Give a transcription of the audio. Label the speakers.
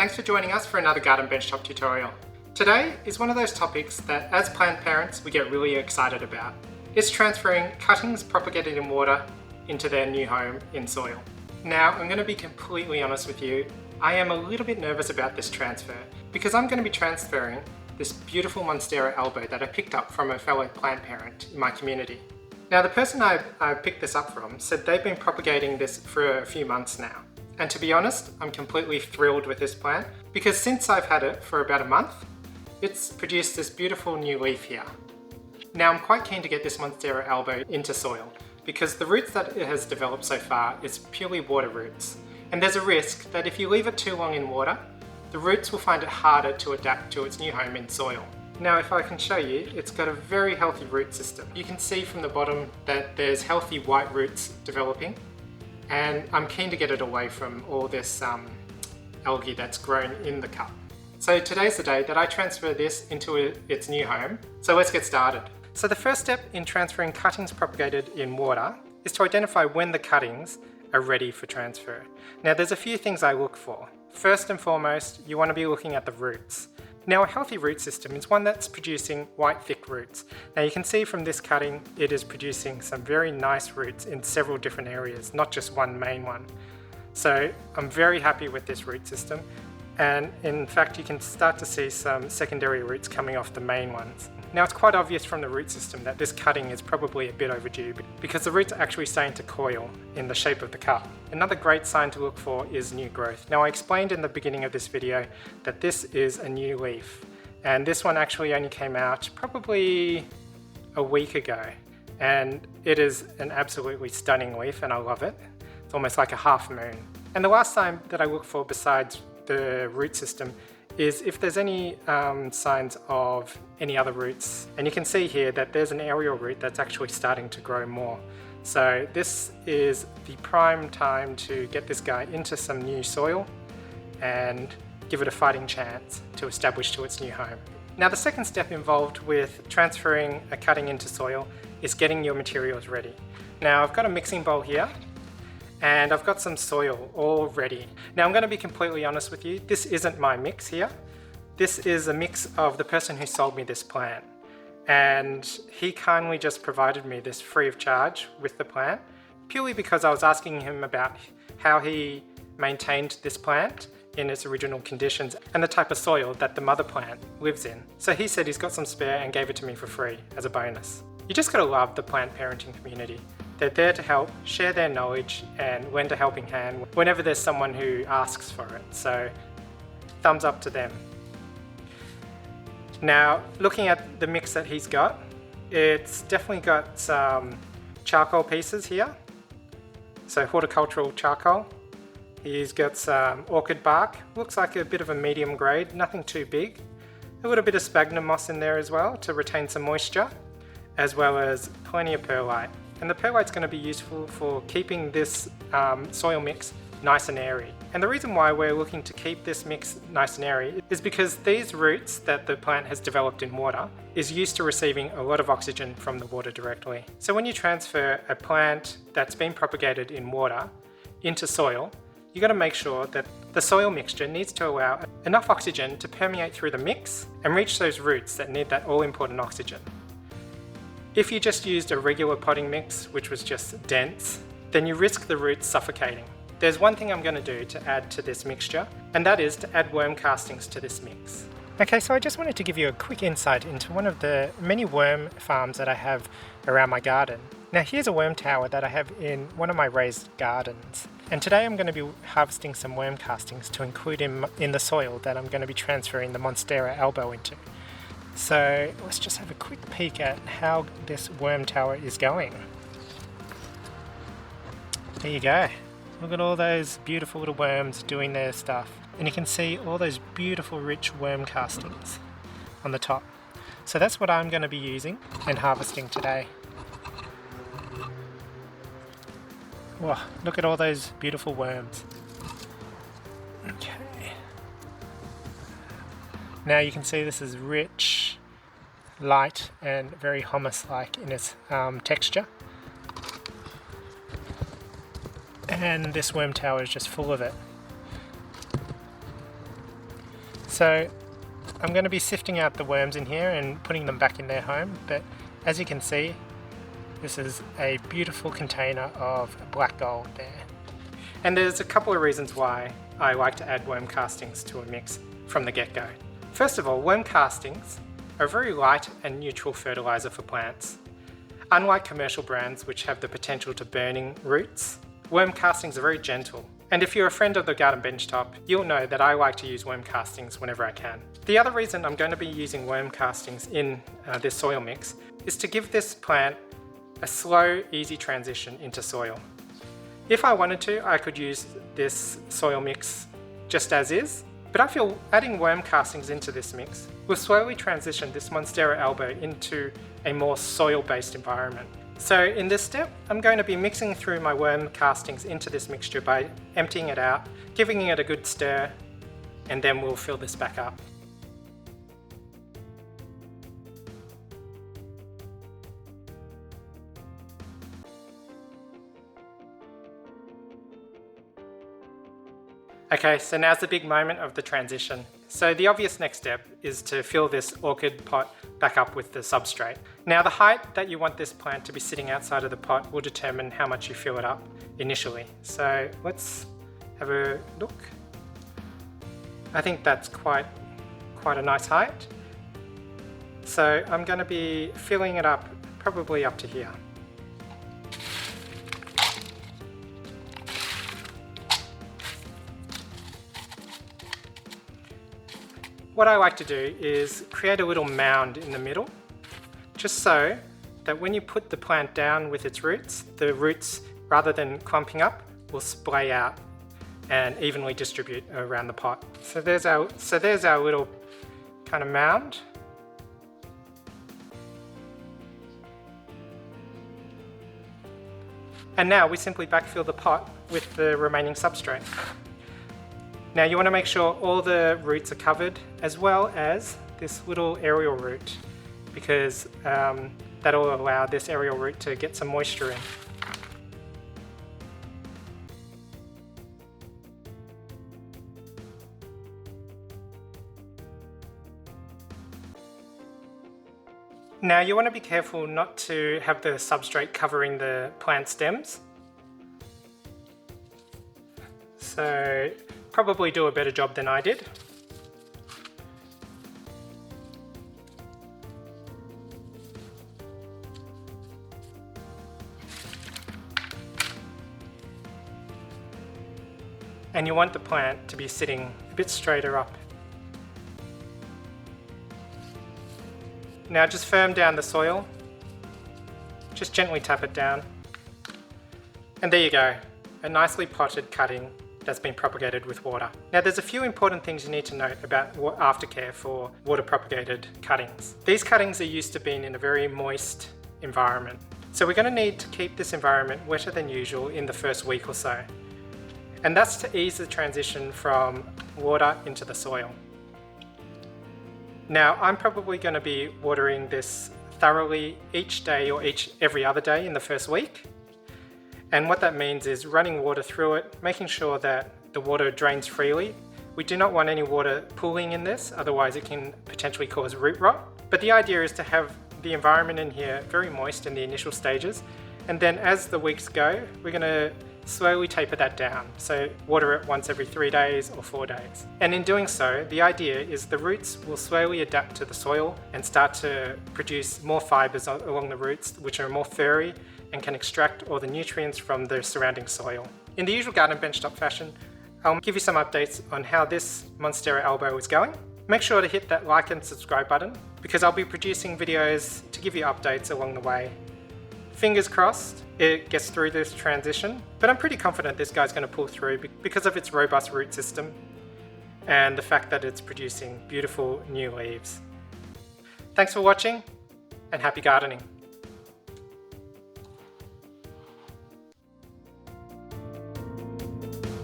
Speaker 1: Thanks for joining us for another garden benchtop tutorial. Today is one of those topics that as plant parents we get really excited about. It's transferring cuttings propagated in water into their new home in soil. Now I'm going to be completely honest with you, I am a little bit nervous about this transfer because I'm going to be transferring this beautiful Monstera Albo that I picked up from a fellow plant parent in my community. Now the person I picked this up from said they've been propagating this for a few months now. And to be honest, I'm completely thrilled with this plant because since I've had it for about a month, it's produced this beautiful new leaf here. Now I'm quite keen to get this Monstera Albo into soil because the roots that it has developed so far is purely water roots. And there's a risk that if you leave it too long in water, the roots will find it harder to adapt to its new home in soil. Now if I can show you, it's got a very healthy root system. You can see from the bottom that there's healthy white roots developing. And I'm keen to get it away from all this algae that's grown in the cup. So today's the day that I transfer this into its new home. So let's get started. So the first step in transferring cuttings propagated in water is to identify when the cuttings are ready for transfer. Now there's a few things I look for. First and foremost, you want to be looking at the roots. Now a healthy root system is one that's producing white thick roots. Now you can see from this cutting it is producing some very nice roots in several different areas, not just one main one. So I'm very happy with this root system, and in fact you can start to see some secondary roots coming off the main ones. Now it's quite obvious from the root system that this cutting is probably a bit overdue because the roots are actually starting to coil in the shape of the cup. Another great sign to look for is new growth. Now I explained in the beginning of this video that this is a new leaf, and this one actually only came out probably a week ago, and it is an absolutely stunning leaf and I love it. It's almost like a half moon. And the last sign that I look for besides the root system is if there's any signs of any other roots. And you can see here that there's an aerial root that's actually starting to grow more. So this is the prime time to get this guy into some new soil and give it a fighting chance to establish to its new home. Now the second step involved with transferring a cutting into soil is getting your materials ready. Now I've got a mixing bowl here, and I've got some soil all ready. Now I'm going to be completely honest with you, this isn't my mix here. This is a mix of the person who sold me this plant. And he kindly just provided me this free of charge with the plant, purely because I was asking him about how he maintained this plant in its original conditions and the type of soil that the mother plant lives in. So he said he's got some spare and gave it to me for free as a bonus. You just gotta love the plant parenting community. They're there to help, share their knowledge and lend a helping hand whenever there's someone who asks for it. So thumbs up to them. Now looking at the mix that he's got, it's definitely got some charcoal pieces here. So horticultural charcoal. He's got some orchid bark, looks like a bit of a medium grade, nothing too big. A little bit of sphagnum moss in there as well to retain some moisture, as well as plenty of perlite. And the perlite's going to be useful for keeping this soil mix nice and airy. And the reason why we're looking to keep this mix nice and airy is because these roots that the plant has developed in water is used to receiving a lot of oxygen from the water directly. So when you transfer a plant that's been propagated in water into soil, you got to make sure that the soil mixture needs to allow enough oxygen to permeate through the mix and reach those roots that need that all-important oxygen. If you just used a regular potting mix, which was just dense, then you risk the roots suffocating. There's one thing I'm going to do to add to this mixture, and that is to add worm castings to this mix. Okay, so I just wanted to give you a quick insight into one of the many worm farms that I have around my garden. Now here's a worm tower that I have in one of my raised gardens. And today I'm going to be harvesting some worm castings to include in the soil that I'm going to be transferring the Monstera Albo into. So let's just have a quick peek at how this worm tower is going. There you go. Look at all those beautiful little worms doing their stuff. And you can see all those beautiful rich worm castings on the top. So that's what I'm going to be using and harvesting today. Wow, look at all those beautiful worms. Okay. Now you can see this is rich, light and very hummus-like in its texture. And this worm tower is just full of it. So I'm going to be sifting out the worms in here and putting them back in their home, but as you can see, this is a beautiful container of black gold there. And there's a couple of reasons why I like to add worm castings to a mix from the get-go. First of all, worm castings are a very light and neutral fertilizer for plants. Unlike commercial brands which have the potential to burning roots, worm castings are very gentle. And if you're a friend of the garden benchtop, you'll know that I like to use worm castings whenever I can. The other reason I'm going to be using worm castings in this soil mix is to give this plant a slow, easy transition into soil. If I wanted to, I could use this soil mix just as is, but I feel adding worm castings into this mix will slowly transition this Monstera Albo into a more soil-based environment. So in this step, I'm going to be mixing through my worm castings into this mixture by emptying it out, giving it a good stir, and then we'll fill this back up. Okay, so now's the big moment of the transition. So the obvious next step is to fill this orchid pot back up with the substrate. Now the height that you want this plant to be sitting outside of the pot will determine how much you fill it up initially. So let's have a look. I think that's quite a nice height. So I'm going to be filling it up probably up to here. What I like to do is create a little mound in the middle, just so that when you put the plant down with its roots, the roots, rather than clumping up, will splay out and evenly distribute around the pot. So there's our little kind of mound. And now we simply backfill the pot with the remaining substrate. Now you want to make sure all the roots are covered, as well as this little aerial root, because that'll allow this aerial root to get some moisture in. Now you want to be careful not to have the substrate covering the plant stems. So probably do a better job than I did. And you want the plant to be sitting a bit straighter up. Now just firm down the soil. Just gently tap it down. And there you go, a nicely potted cutting that's been propagated with water. Now there's a few important things you need to note about aftercare for water propagated cuttings. These cuttings are used to being in a very moist environment. So we're going to need to keep this environment wetter than usual in the first week or so. And that's to ease the transition from water into the soil. Now I'm probably going to be watering this thoroughly each day or every other day in the first week. And what that means is running water through it, making sure that the water drains freely. We do not want any water pooling in this, otherwise it can potentially cause root rot. But the idea is to have the environment in here very moist in the initial stages, and then as the weeks go, we're going to slowly taper that down. So water it once every 3 days or 4 days. And in doing so, the idea is the roots will slowly adapt to the soil and start to produce more fibers along the roots, which are more furry and can extract all the nutrients from the surrounding soil. In the usual garden benchtop fashion, I'll give you some updates on how this Monstera Albo is going. Make sure to hit that like and subscribe button, because I'll be producing videos to give you updates along the way. Fingers crossed it gets through this transition, but I'm pretty confident this guy's going to pull through because of its robust root system and the fact that it's producing beautiful new leaves. Thanks for watching, and happy gardening.